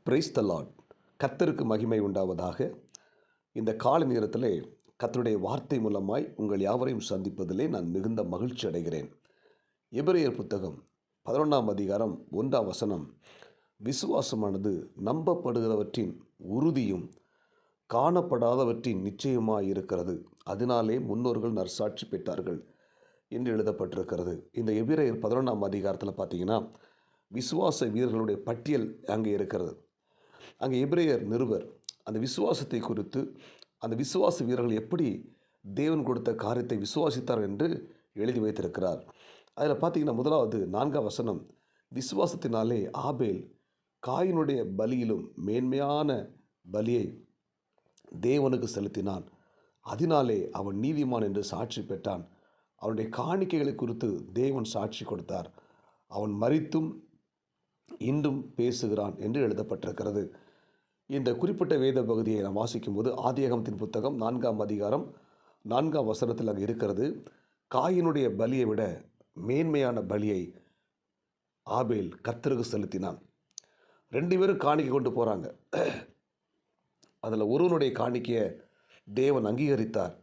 Praise the Lord. கர்த்தருக்கு மகிமை உண்டாவதாக. இந்த காலை நேரத்திலே கர்த்தருடைய வார்த்தை மூலமாய் உங்கள் யாவரையும் சந்திப்பதிலே நான் மிகுந்த மகிழ்ச்சி அடைகிறேன். எபிரெயர் புத்தகம் 11ஆம் அதிகாரம் 1ஆம் வசனம், விசுவாசமானது நம்பப்படுகிறவற்றின் உறுதியும் காணப்படாதவற்றின் நிச்சயமாயிருக்கிறது, அதனாலே முன்னோர்கள் நற்சாட்சி பெற்றார்கள் என்று எழுதப்பட்டிருக்கிறது. இந்த எபிரெயர் 11ஆம் அதிகாரத்தில் பார்த்தீங்கன்னா விசுவாச வீரர்களுடைய பட்டியல் அங்கே இருக்கிறது. அங்கே எபிரெயர் நிருபர் அந்த விசுவாசத்தை குறித்து, அந்த விசுவாச வீரர்கள் எப்படி தேவன் கொடுத்த காரியத்தை விசுவாசித்தார் என்று எழுதி வைத்திருக்கிறார். அதில் பார்த்தீங்கன்னா முதலாவது 4ஆம் வசனம், விசுவாசத்தினாலே ஆபேல் காயினுடைய பலியிலும் மேன்மையான பலியை தேவனுக்கு செலுத்தினான், அதனாலே அவன் நீதிமான் என்று சாட்சி பெற்றான். அவனுடைய காணிக்கைகளை குறித்து தேவன் சாட்சி கொடுத்தார். அவன் மரித்தும் இன்றும் பேசுகிறான் என்று எழுதப்பட்டிருக்கிறது. இந்த குறிப்பிட்ட வேத பகுதியை நாம் வாசிக்கும்போது ஆதியாகமத்தின் புத்தகம் 4ஆம் அதிகாரம் 4ஆம் வசனத்தில் அங்கே இருக்கிறது, காயினுடைய பலியை விட மேன்மையான பலியை ஆபேல் கர்த்தருக்கு செலுத்தினான். 2 பேரும் காணிக்கை கொண்டு போகிறாங்க. அதில் ஒருவனுடைய காணிக்கையை தேவன் அங்கீகரித்தார்,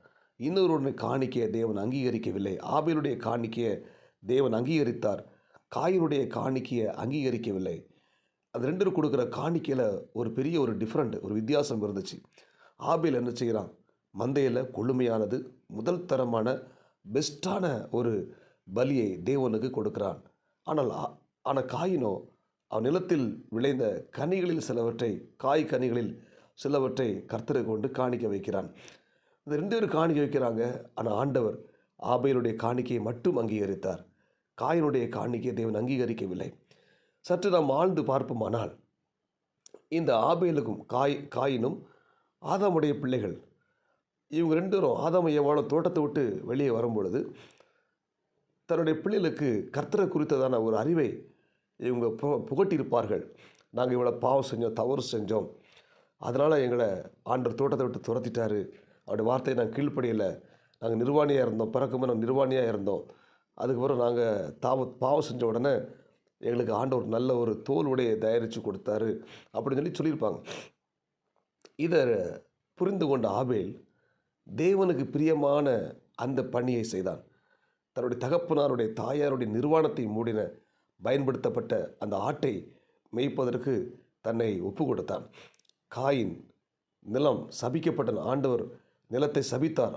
இன்னொருவனுடைய காணிக்கையை தேவன் அங்கீகரிக்கவில்லை. ஆபேலுடைய காணிக்கையை தேவன் அங்கீகரித்தார், காயினுடைய காணிக்கையை அங்கீகரிக்கவில்லை. அந்த 2 பேரும் கொடுக்குற காணிக்கையில் ஒரு பெரிய ஒரு வித்தியாசம் இருந்துச்சு. ஆபேல் என்ன செய்கிறான், மந்தையில் கொழுமையானது முதல் தரமான பெஸ்ட்டான ஒரு பலியை தேவனுக்கு கொடுக்கிறான். ஆனால் காயினோ அவன் நிலத்தில் விளைந்த கனிகளில் சிலவற்றை, காய் கனிகளில் சிலவற்றை கர்த்தரை கொண்டு காணிக்க வைக்கிறான். இந்த 2 பேரும் காணிக்க வைக்கிறாங்க. ஆனால் ஆண்டவர் ஆபேலுடைய காணிக்கையை மட்டும் அங்கீகரித்தார், காயினுடைய காணிக்கையை தேவன் அங்கீகரிக்கவில்லை. சற்று நாம் ஆழ்ந்து பார்ப்போமானால், இந்த ஆபேலுக்கும் காயினும் ஆதாமுடைய பிள்ளைகள். இவங்க 2 பேரும் ஆதாம் ஏவாளும் தோட்டத்தை விட்டு வெளியே வரும்பொழுது தன்னுடைய பிள்ளைகளுக்கு கர்த்தரை குறித்ததான ஒரு அறிவை இவங்க புகட்டியிருப்பார்கள். நாங்கள் இவ்வளோ பாவம் செஞ்சோம், தவறு செஞ்சோம், அதனால் எங்களை ஆண்டவர் தோட்டத்தை விட்டு துரத்திட்டாரு, அவருடைய வார்த்தையை நாங்கள் கீழ்ப்படியலை, நாங்கள் நிர்வாணியாக இருந்தோம், பிறக்கும்போது நாங்கள் நிர்வாணியாக இருந்தோம், அதுக்கப்புறம் நாங்கள் பாவம் செஞ்ச உடனே எங்களுக்கு ஆண்டவர் நல்ல ஒரு தோல் உடையை தயாரித்து கொடுத்தாரு அப்படின்னு சொல்லியிருப்பாங்க. இதை புரிந்து கொண்ட ஆபேல் தேவனுக்கு பிரியமான அந்த பணியை செய்தான். தன்னுடைய தகப்பனாருடைய தாயாருடைய நிர்வாணத்தை மூடின பயன்படுத்தப்பட்ட அந்த ஆட்டை மேய்ப்பதற்கு தன்னை ஒப்பு கொடுத்தான். காயின் நிலம் சபிக்கப்பட்ட, ஆண்டவர் நிலத்தை சபித்தார்.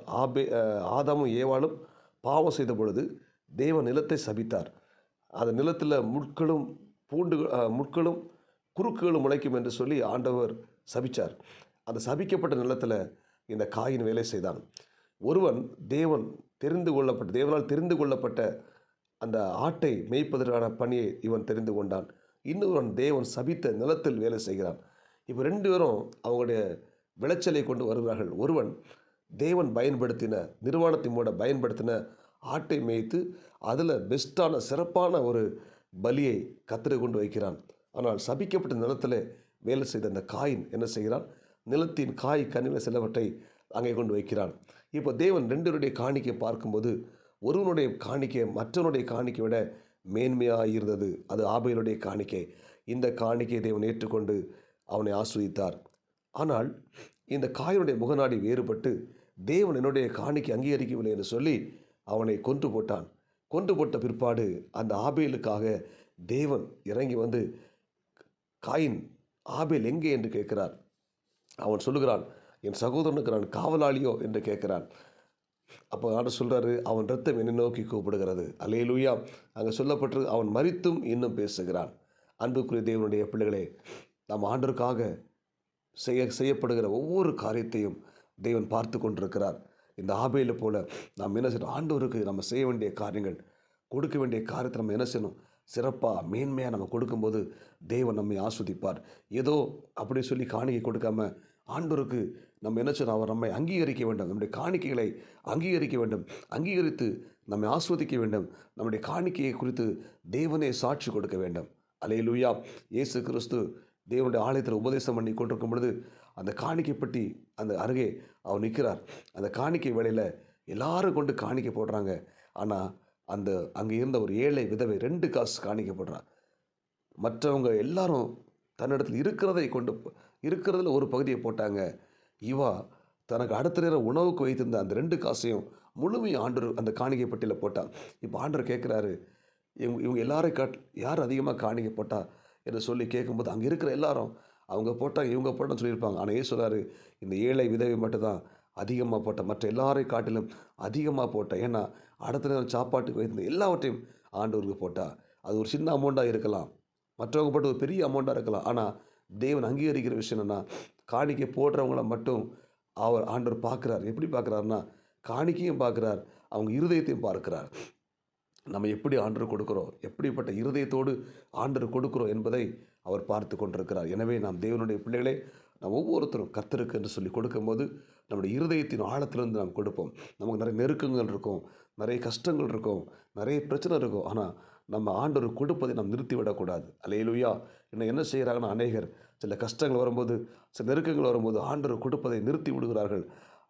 ஆதாமும் ஏவாளும் பாவம் செய்த பொழுது தேவன் நிலத்தை சபித்தார். அந்த நிலத்தில் முட்களும் குறுக்குகளும் முளைக்கும் என்று சொல்லி ஆண்டவர் சபித்தார். அந்த சபிக்கப்பட்ட நிலத்தில் இந்த காயின் வேலை செய்தான். ஒருவன் தேவனால் தெரிந்து கொள்ளப்பட்ட அந்த ஆட்டை மேய்ப்பதற்கான பணியை இவன் தெரிந்து கொண்டான். இன்னொருவன் தேவன் சபித்த நிலத்தில் வேலை செய்கிறான். இப்போ 2 பேரும் அவங்களுடைய விளைச்சலை கொண்டு வருகிறார்கள். ஒருவன் தேவன் பயன்படுத்தின, நிர்வாணத்தை மூட பயன்படுத்தின ஆட்டை மேய்த்து அதில் பெஸ்ட்டான சிறப்பான ஒரு பலியை கர்த்தரை கொண்டு வைக்கிறான். ஆனால் சபிக்கப்பட்ட நிலத்தில் வேலை செய்த அந்த காயின் என்ன செய்கிறான், நிலத்தின் காய் கனிவில் சிலவற்றை அங்கே கொண்டு வைக்கிறான். இப்போ தேவன் 2 பேருடைய காணிக்கை பார்க்கும்போது ஒருவனுடைய காணிக்கை மற்றவனுடைய காணிக்கை விட மேன்மையாக இருந்தது. அது ஆபேலுடைய காணிக்கை. இந்த காணிக்கையை தேவன் ஏற்றுக்கொண்டு அவனை ஆசீர்வதித்தார். ஆனால் இந்த காயினுடைய முகநாடி வேறுபட்டு தேவன் என்னுடைய காணிக்கை அங்கீகரிக்கவில்லை என்று சொல்லி அவனை கொன்று போட்டான். கொன்று போட்ட பிற்பாடு அந்த ஆபேலுக்காக தேவன் இறங்கி வந்து, காயின், ஆபேல் எங்கே என்று கேட்கிறார். அவன் சொல்லுகிறான், என் சகோதரனுக்கு நான் காவலாளியோ என்று கேட்கிறான். அப்போ ஆண்டவர் சொல்கிறாரு, அவன் இரத்தம் என்னை நோக்கி கூப்பிடுகிறது. அல்லேலூயா. அங்கே சொல்லப்பட்டு அவன் மரித்தும் இன்னும் பேசுகிறான். அன்புக்குரிய தேவனுடைய பிள்ளைகளே, நாம் ஆண்டவருக்காக செய்யப்படுகிற ஒவ்வொரு காரியத்தையும் தேவன் பார்த்து கொண்டிருக்கிறார். இந்த ஆபேலை போல நாம் என்ன செய்யணும், ஆண்டவருக்கு நம்ம செய்ய வேண்டிய காரியங்கள், கொடுக்க வேண்டிய காரியத்தை நம்ம என்ன செய்யணும், சிறப்பாக மேன்மையாக நம்ம கொடுக்கும்போது தேவன் நம்மை ஆஸ்வதிப்பார். ஏதோ அப்படி சொல்லி காணிக்கை கொடுக்காம ஆண்டவருக்கு நம்ம என்ன செய்யணும், அவர் நம்மை அங்கீகரிக்க வேண்டும், நம்முடைய காணிக்கைகளை அங்கீகரிக்க வேண்டும், அங்கீகரித்து நம்மை ஆஸ்வதிக்க வேண்டும், நம்முடைய காணிக்கையை குறித்து தேவனே சாட்சி கொடுக்க வேண்டும். அல்லேலூயா. இயேசு கிறிஸ்து தேவனுடைய ஆலயத்தில் உபதேசம் பண்ணி கொண்டிருக்கும் பொழுது அந்த காணிக்கை பற்றி அந்த அருகே அவர் நிற்கிறார். அந்த காணிக்கை வேளையில் எல்லாரும் கொண்டு காணிக்கை போடுறாங்க. ஆனால் அங்கே இருந்த ஒரு ஏழை விதவை 2 காசு காணிக்கை போடுறார். மற்றவங்க எல்லாரும் தன்னிடத்தில் இருக்கிறதுல ஒரு பகுதியை போட்டாங்க. இவா தனக்கு அடுத்த நேரம் உணவுக்கு வைத்திருந்த அந்த 2 காசையும் முழுமையும் ஆண்டவர் அந்த காணிக்கை பெட்டியில போட்டான். இப்போ ஆண்டவர் கேட்குறாரு, இவங்க இவங்க எல்லாரையும் யார் அதிகமாக காணிக்கை போட்டா என்று சொல்லி கேட்கும்போது, அங்கே இருக்கிற எல்லாரும் அவங்க போட்டாங்க, இவங்க போட்டான்னு சொல்லியிருப்பாங்க. ஆனால் ஏசு சொல்றாரு, இந்த ஏழை விதவை மட்டும் தான் அதிகமாக போட்டேன். மற்ற எல்லாரையும் காட்டிலும் அதிகமாக போட்டேன். ஏன்னா, அடுத்த நேரம் சாப்பாட்டுக்கு வைத்திருந்த எல்லாவற்றையும் ஆண்டவருக்கு போட்டா. அது ஒரு சின்ன அமௌண்ட்டாக இருக்கலாம். மற்றவங்க போட்ட ஒரு பெரிய அமௌண்ட்டாக இருக்கலாம். ஆனால் தேவன் அங்கீகரிக்கிற விஷயம் என்னன்னா, காணிக்கை போடுறவங்கள மட்டும் ஆண்டவர் பார்க்குறார். எப்படி பார்க்குறாருன்னா, காணிக்கையும் பார்க்குறார், அவங்க இருதயத்தையும் பார்க்கிறார். நம்ம எப்படி ஆண்டவருக்கு கொடுக்கிறோம், எப்படிப்பட்ட இருதயத்தோடு ஆண்டவருக்கு கொடுக்கிறோம் என்பதை அவர் பார்த்து கொண்டிருக்கிறார். எனவே நாம் தேவனுடைய பிள்ளைகளே, நாம் ஒவ்வொருத்தரும் கர்த்தருக்கு என்று சொல்லி கொடுக்கும்போது, நம்முடைய இருதயத்தின் ஆழத்திலிருந்து நாம் கொடுப்போம். நமக்கு நிறைய நெருக்கங்கள் இருக்கும், நிறைய கஷ்டங்கள் இருக்கும், நிறைய பிரச்சனை இருக்கும். ஆனால் நம்ம ஆண்டவருக்கு கொடுப்பதை நாம் நிறுத்திவிடக்கூடாது. அல்லேலூயா! இன்னும் என்ன செய்கிறாங்கன்னா, அநேகர் சில கஷ்டங்கள் வரும்போது, சில நெருக்கங்கள் வரும்போது ஆண்டவருக்கு கொடுப்பதை நிறுத்தி விடுகிறார்கள்.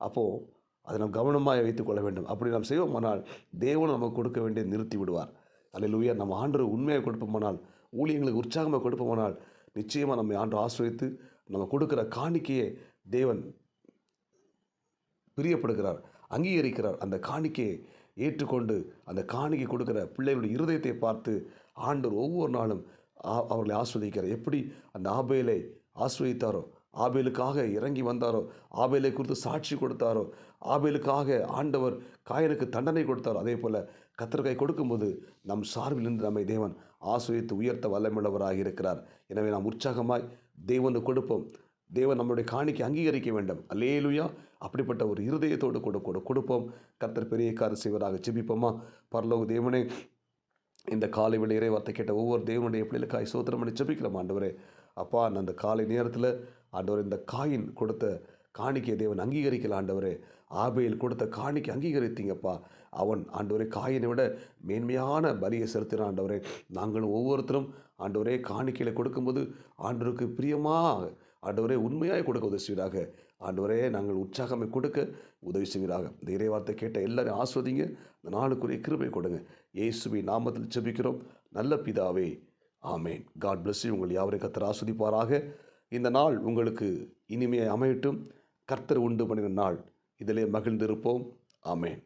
அப்போது அதை நாம் கவனமாக வைத்துக் கொள்ள வேண்டும். அப்படி நாம் செய்வோமானால் தேவன் நமக்கு கொடுக்க வேண்டியதை நிறுத்தி விடுவார். அல்லேலூயா! நம்ம ஆண்டவருக்கு உண்மையாக கொடுப்போமானால், ஊழியங்களுக்கு உற்சாகமாக கொடுப்போமானால், நிச்சயமாக நம்மை ஆண்டவர் ஆசீர்வதித்து நம்ம கொடுக்கிற காணிக்கையை தேவன் பிரியப்படுகிறார், அங்கீகரிக்கிறார். அந்த காணிக்கையை ஏற்றுக்கொண்டு அந்த காணிக்கை கொடுக்கிற பிள்ளைகளுடைய இருதயத்தை பார்த்து ஆண்டவர் ஒவ்வொரு நாளும் அவர்களை ஆஸ்வதிக்கிறார். எப்படி அந்த ஆபேலை ஆஸ்வதித்தாரோ, ஆபேலுக்காக இறங்கி வந்தாரோ, ஆபேலை குறித்து சாட்சி கொடுத்தாரோ, ஆபேலுக்காக ஆண்டவர் காயனுக்கு தண்டனை கொடுத்தாரோ, அதே போல் கத்தர்கை கொடுக்கும்போது நம் சார்பில் இருந்து நம்மை தேவன் ஆஸ்வதித்து உயர்த்த வல்லமுள்ளவராக இருக்கிறார். எனவே நாம் உற்சாகமாய் தேவனுக்கு கொடுப்போம். தேவன் நம்முடைய காணிக்கை அங்கீகரிக்க வேண்டும். அல்லேலூயா! அப்படிப்பட்ட ஒரு இருதயத்தோடு கொடுப்போம். கர்த்தர் பெரிய காரியம் செய்வதாக. ஜெபிப்போமா? பரலோக தேவனே, இந்த காலை வேளை இறைவார்த்தை கேட்ட ஒவ்வொரு தேவனுடைய பிள்ளைகளுக்காய் ஸ்தோத்திரம் பண்ணி ஜெபிக்கிறோம் ஆண்டவரே. அப்பா, அந்த காலை நேரத்தில் ஆண்டவரே, இந்த காயின் கொடுத்த காணிக்கை தேவன் அங்கீகரிக்கல ஆண்டவரே. ஆபேல் கொடுத்த காணிக்கை அங்கீகரித்தீங்கப்பா. அவன் ஆண்டவரே காயினை விட மேன்மையான பலியை செலுத்தினான் ஆண்டவரே. நாங்களும் ஒவ்வொருத்தரும் ஆண்டவரே காணிக்கையில கொடுக்கும்போது ஆண்டவருக்கு பிரியமாக ஆண்டவரே உண்மையாய் கொடுக்க உதவி செய்வீராக. ஆண்டவரே, நாங்கள் உற்சாகமே கொடுக்க உதவி செய்வீராக. இந்த இறைவார்த்தை கேட்ட எல்லாரையும் ஆஸ்வதிங்க. இந்த நாளுக்குரிய கிருபை கொடுங்க. இயேசுவின் நாமத்தில் ஜெபிக்கிறோம் நல்ல பிதாவே, ஆமேன். God bless you. உங்கள் யாவரையும் கர்த்தர் ஆஸ்வதிப்பாராக. இந்த நாள் உங்களுக்கு இனிமையை அமையட்டும். கர்த்தர் உண்டு பண்ணின நாள், இதிலே மகிழ்ந்திருப்போம். ஆமேன்.